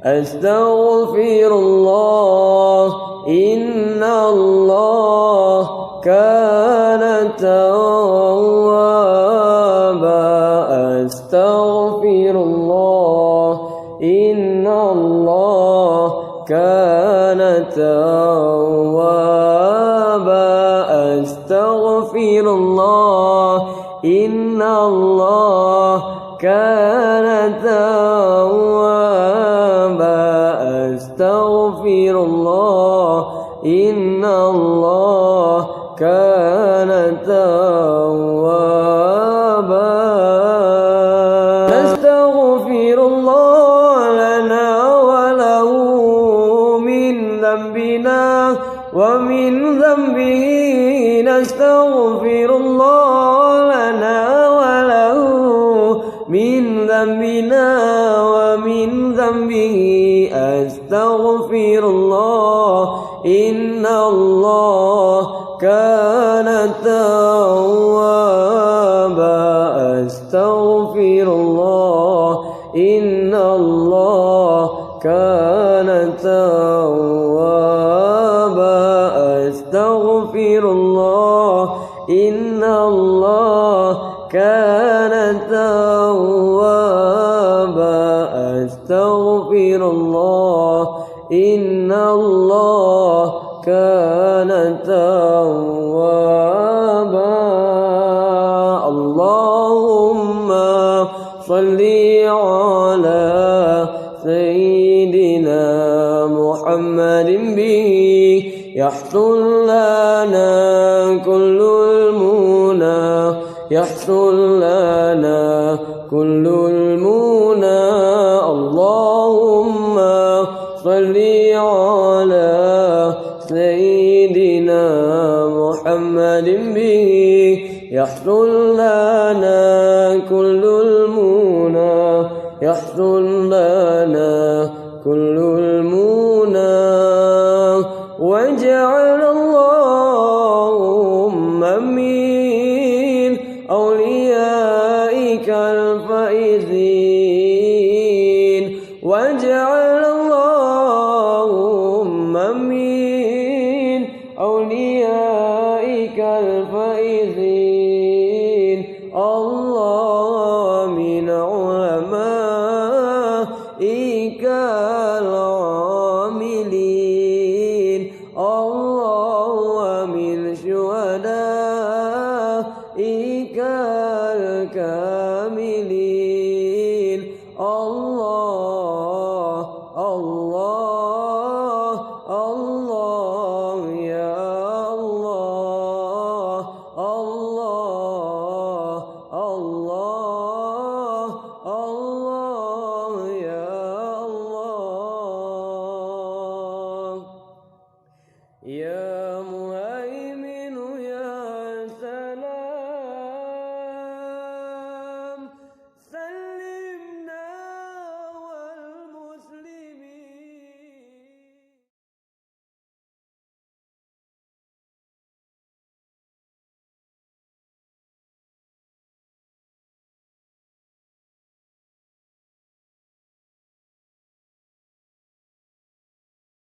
أستغفر الله إن الله كان توابا أستغفر الله إن الله كان توابا أستغفر الله إن الله كان توابا أستغفر الله إن الله كان توابا نستغفر الله لنا وله من ذنبنا ومن ذنبه نستغفر الله لنا وله من ذنبنا ومن ذنبه أستغفر الله إن الله كان توابا أستغفر الله إن الله كان توابا أستغفر الله إن الله كان توابا أستغفر الله إن الله كان توابا اللهم صل على سيدنا محمد به يحصل لنا كل المنى يحصل لنا كل المنى اللهم صل على سيدنا محمد به يحصل لنا كل المنى يحصل لنا كل المنى